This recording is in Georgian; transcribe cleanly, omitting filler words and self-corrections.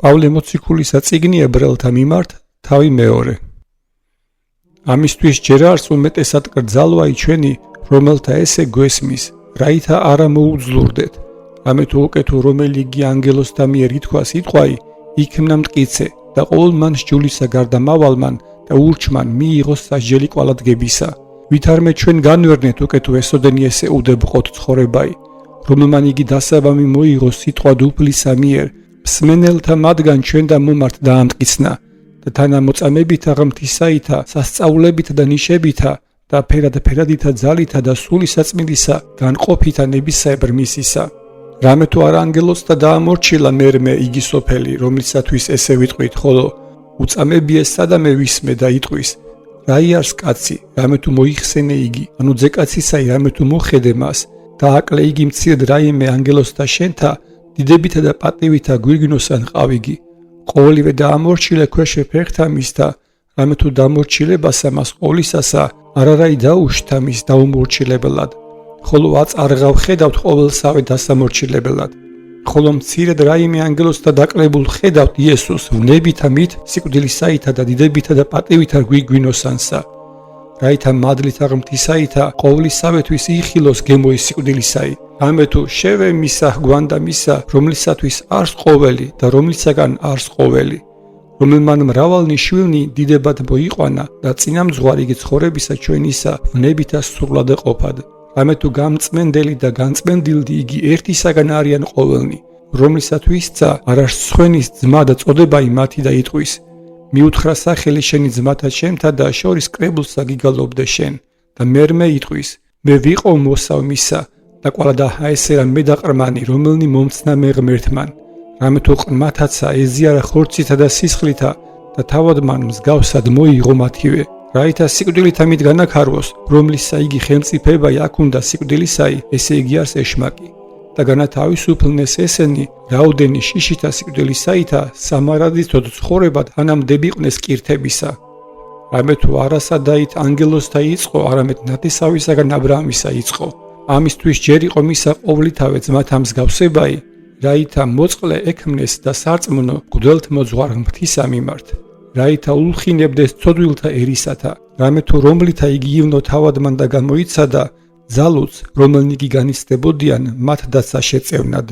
პავლე მოციქულისა წიგნი ებრაელთა მიმართ, თავი მეორე. ამისთვის ჯერ არც უმეტესად კრძალვაი ჩვენი, რომელთა ესე გვესმის, რაითა არა მოუძლურდეთ. ამე თუ უკეთო რომელი იგი ანგელოსთა მიერ ითქვა სიტყვაი, იქმნა მტკიცე და ყოველ მან სჯულისა გარდა მავალმან და ურჩმან მიიღოს სასჯელი კვალადგებისა. ვითარმე ჩვენ განვერნეთ უკეთო ესოდენი ესე უდებყოთ ცხოვრებაი, რომელმან იგი დასაბამი მოიღოს სიტყვა დუფლისა მიერ, მსმენელთა მათგან ჩვენ და მომართ დაამტკიცნა და თანამოწამებითა ღმრთისაითა, სასწაულებითა და ნიშებითა და ფერადითა ძალითა და სული საწმინდისა განყოფითა ნებისაებრ მისისა. რამე თუ არა ანგელოზთა დაამორჩილა მერმე იგი სოფელი, რომლისათვის ესე ვიტყვით, ხოლო უწამები ეს სადამე ვისმე და იტყვის, რაიარს კაცი, რამე თუ მოიხსენე იგი, ანუ ძეკაცისაი რამე თუ მოხედე მას, დააკლე იგი მცირედ რაიმე ანგელოზთა შენთა, დიდებითა და პატივითა გვირგვინოსან ყავიგი. ყოველივე დაამორჩილე ქვეშე ფეხთა მისთა, რამე თუ დამორჩილებასა მას ყოვლისასა, არარაი დაუშთა მის დაუმორჩილებელად. ხოლო აწარღავ ხედავთ ყოველსავე დასამორჩილებელად. ხოლო მცირედ რაიმე ანგელოზთა დაკლებულ ხედავთ იესოს ვნებითა მით სიკვდილისაითა და დიდებითა და პატივითა გვირგვინოსანსა. რაითა მადლით ღმრთისაითა ყოვლისავეთვის იხილოს გემოის სიკვდილისაი. ამე თუ შევე მისა გვანდა მისა, რომლისათვის არს ყოველი და რომლისაგან არს ყოველი. რომელმან მრავალნი შვილნი დიდებად მოიყვანა და წინამძღვარი ცხოვრებისა ჩვენისა ვნებითა სრულად ყოფად. ამე თუ გამწმენდელი და განწმენდილდი იგი ერთისაგან არიან ყოველნი, რომლისათვისცა არას სხვენის ძმა და წოდებაი მათი და იტყვის, მიუთხრა სახელი შენი ძმათა ჩემთა და შორის კრებულსა გიგალობდე შენ და მერმე იტყვის, მე ვიყო მოსავ მისა და ყვალა და ესერა მე დაყრმანი, რომელნი მომცნა მე ღმერთმან. რამე თუ ყრმათაცა ეზიარა ხორცითა და სისხლითა და თავად მან მსგავსად მოიღო მათივე. რაითა სიკვდილით ამით განაქარვოს, რომლისა იგი ხელმწიფებაი აქ უნდა სიკვდილისაი, ესე იგი არს ეშმაკი. და განათავისუფლნეს ესენი, რაოდენი შიშითა სიკვდილისაითა, სამარადითოდ ცხოვრებად ანამდებიყვნეს კირთებისა. რამე თუ არასადაით ანგელოზთა იწყო, არამედ ნათესავისაგან აბრაამისა იწყო. ამისთვის ჯერ იყო მისა ყოვლითავე ძმათა მსგავსებაი, რაითა მოწყლე ექმნეს და სარწმუნო მღვდელთმოძღვარ ღმრთისა მიმართ. რაითა ულხინებდეს ცოდვილთა ერისათა, რამე თუ რომლითა იგი ივნო თავადმან და გამოიცადა, ძალუც, რომელნი იგი განიცდებოდიან, მათ დაცა შეწევნად.